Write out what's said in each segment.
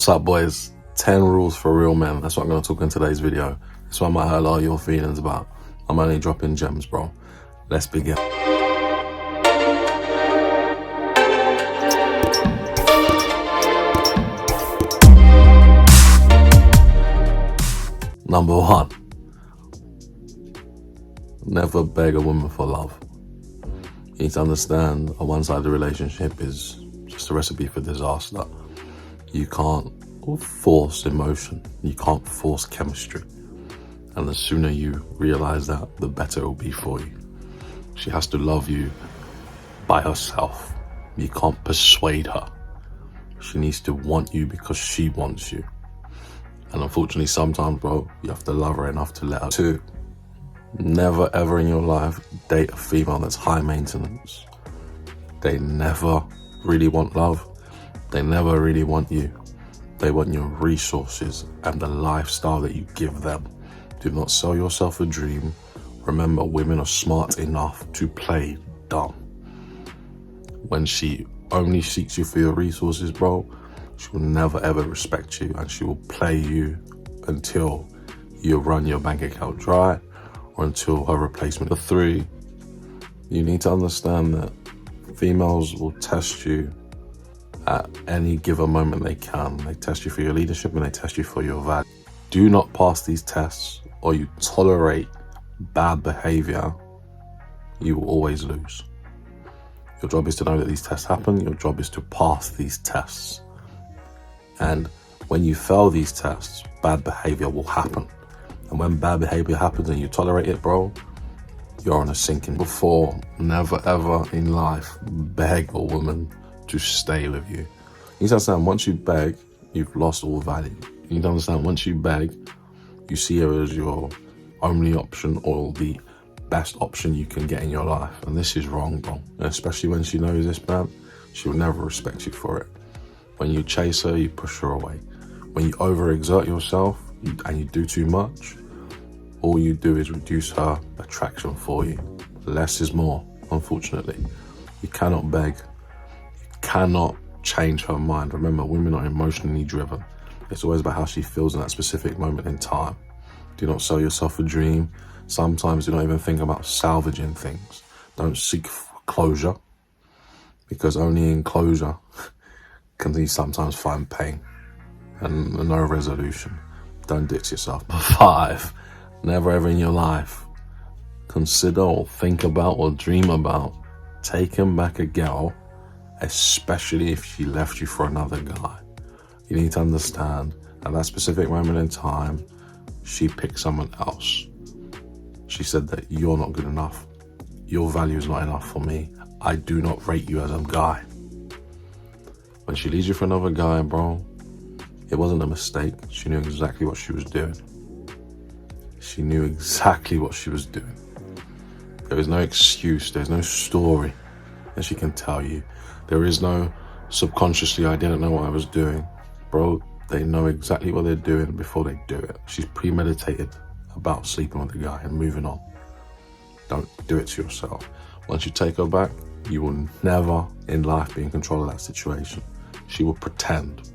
What's up, boys? 10 rules for real men. That's what I'm going to talk in today's video. This one might hurt a lot of your feelings about. I'm only dropping gems, bro. Let's begin. Number 1. Never beg a woman for love. You need to understand a one-sided relationship is just a recipe for disaster. You can't force emotion. You can't force chemistry. And the sooner you realize that, the better it will be for you. She has to love you by herself. You can't persuade her. She needs to want you because she wants you. And unfortunately, sometimes, bro, you have to love her enough to let her. 2, never ever in your life date a female that's high maintenance. They never really want love. They never really want you. They want your resources and the lifestyle that you give them. Do not sell yourself a dream. Remember, women are smart enough to play dumb. When she only seeks you for your resources, bro, she will never ever respect you, and she will play you until you run your bank account dry or until her replacement. 3, you need to understand that females will test you at any given moment they can. They test you for your leadership and they test you for your value. Do not pass these tests, or you tolerate bad behavior, you will always lose. Your job is to know that these tests happen. Your job is to pass these tests. And when you fail these tests, bad behavior will happen. And when bad behavior happens and you tolerate it, bro, you're on a sinking. 4, never ever in life beg a woman to stay with you. You need to understand, once you beg, you've lost all value. You need to understand, once you beg, you see her as your only option or the best option you can get in your life. And this is wrong, bro. And especially when she knows this, man, she will never respect you for it. When you chase her, you push her away. When you overexert yourself and you do too much, all you do is reduce her attraction for you. Less is more, unfortunately. You cannot beg. Cannot change her mind. Remember, women are emotionally driven. It's always about how she feels in that specific moment in time. Do not sell yourself a dream. Sometimes do not even think about salvaging things. Don't seek closure, because only in closure can you sometimes find pain and no resolution. Don't ditch yourself. 5, never ever in your life consider or think about or dream about taking back a girl, especially if she left you for another guy. You need to understand, at that specific moment in time, she picked someone else. She said that you're not good enough. Your value is not enough for me. I do not rate you as a guy. When she leaves you for another guy, bro, it wasn't a mistake. She knew exactly what she was doing. She knew exactly what she was doing. There is no excuse. There's no story that she can tell you. There is no subconsciously, I didn't know what I was doing. Bro, they know exactly what they're doing before they do it. She's premeditated about sleeping with the guy and moving on. Don't do it to yourself. Once you take her back, you will never in life be in control of that situation. She will pretend.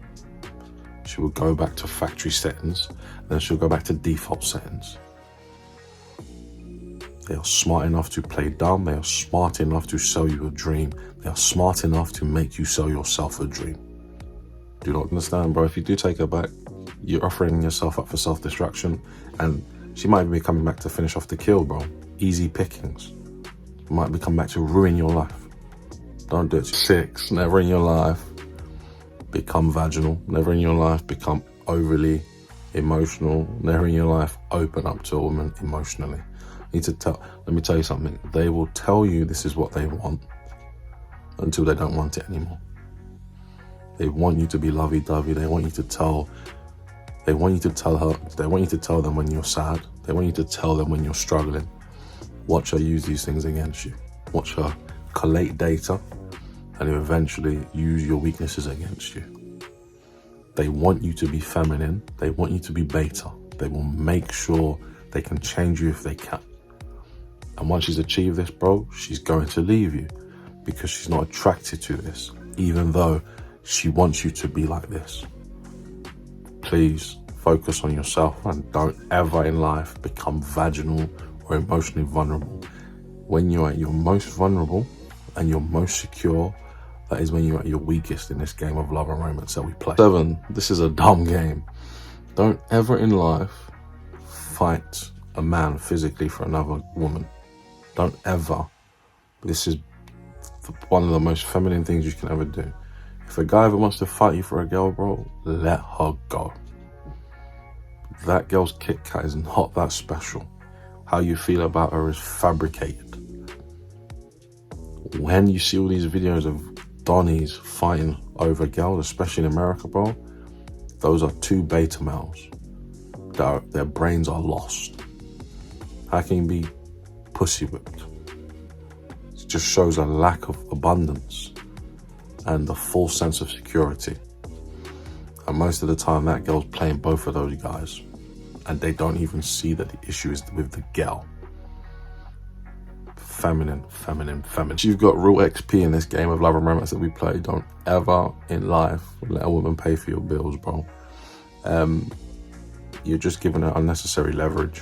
She will go back to factory settings, then she'll go back to default settings. They are smart enough to play dumb. They are smart enough to sell you a dream. They are smart enough to make you sell yourself a dream. Do not understand, bro. If you do take her back, you're offering yourself up for self-destruction, and she might be coming back to finish off the kill, bro. Easy pickings. Might be coming back to ruin your life. Don't do it. 6, never in your life become vaginal. Never in your life become overly emotional. Never in your life open up to a woman emotionally. Let me tell you something. They will tell you this is what they want until they don't want it anymore. They want you to be lovey-dovey. They want you to tell them when you're sad. They want you to tell them when you're struggling. Watch her use these things against you. Watch her collate data and eventually use your weaknesses against you. They want you to be feminine. They want you to be beta. They will make sure they can change you if they can. And once she's achieved this, bro, she's going to leave you because she's not attracted to this, even though she wants you to be like this. please focus on yourself and don't ever in life become vaginal or emotionally vulnerable. When you're at your most vulnerable and you're most secure, that is when you're at your weakest in this game of love and romance that we play. 7, this is a dumb game. Don't ever in life fight a man physically for another woman. Don't ever. This is one of the most feminine things you can ever do. If a guy ever wants to fight you for a girl, bro, let her go. That girl's Kit Kat is not that special. How you feel about her is fabricated. When you see all these videos of Donnies fighting over girls, especially in America, bro, those are 2 beta males. Their brains are lost. How can you be pussy whipped? It just shows a lack of abundance and a false sense of security. And most of the time that girl's playing both of those guys and they don't even see that the issue is with the girl. Feminine. You've got real XP in this game of love and romance that we play. Don't ever in life let a woman pay for your bills, bro. You're just giving her unnecessary leverage.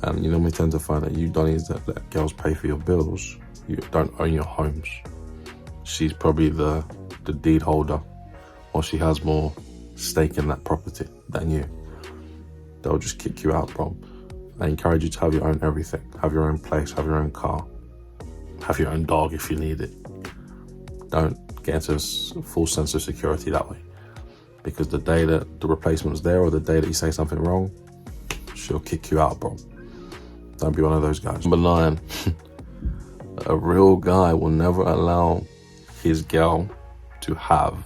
And you normally tend to find that you donnies that let girls pay for your bills, you don't own your homes. She's probably the deed holder, or she has more stake in that property than you. They'll just kick you out, bro. I encourage you to have your own everything. Have your own place, have your own car. Have your own dog if you need it. Don't get into a full sense of security that way. Because the day that the replacement's there or the day that you say something wrong, she'll kick you out, bro. Don't be one of those guys. Number 9, a real guy will never allow his girl to have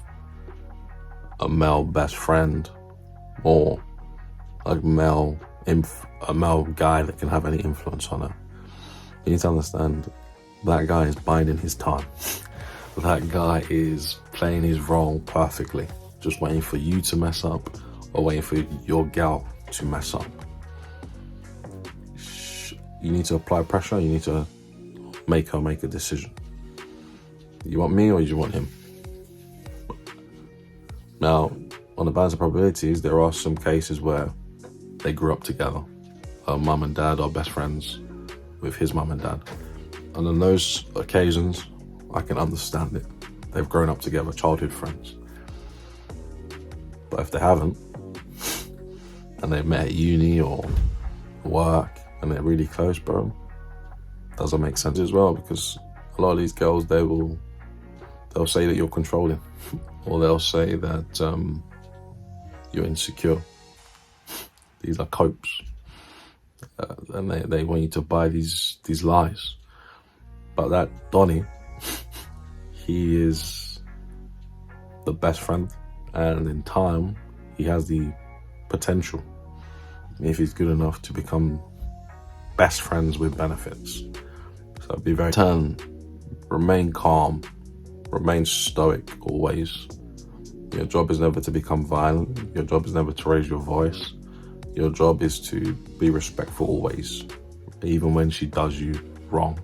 a male best friend or a male guy that can have any influence on her. You need to understand that guy is biding his time. That guy is playing his role perfectly, just waiting for you to mess up or waiting for your gal to mess up. You need to apply pressure. You need to make her make a decision. You want me or you want him? Now, on the balance of probabilities, there are some cases where they grew up together. Her mum and dad are best friends with his mum and dad. And on those occasions, I can understand it. They've grown up together, childhood friends. But if they haven't, and they met at uni or work, and they're really close, bro, doesn't make sense as well, because a lot of these girls, they'll say that you're controlling, or they'll say that you're insecure. These are copes, and they want you to buy these lies. But that Donnie, he is the best friend, and in time, he has the potential, if he's good enough, to become best friends with benefits. So be very 10, remain calm, remain stoic always. Your job is never to become violent. Your job is never to raise your voice. Your job is to be respectful always, even when she does you wrong.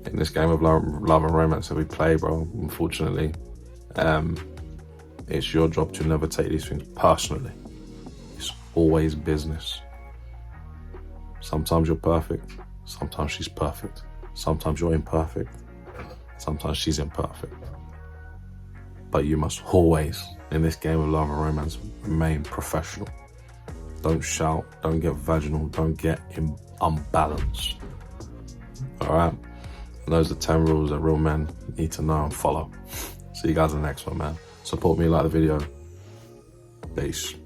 In this game of love and romance that we play, bro, unfortunately, it's your job to never take these things personally. It's always business. Sometimes you're perfect, sometimes she's perfect, sometimes you're imperfect, sometimes she's imperfect. But you must always, in this game of love and romance, remain professional. Don't shout, don't get vaginal, don't get unbalanced. Alright? And those are 10 rules that real men need to know and follow. See you guys in the next one, man. Support me, like the video. Peace.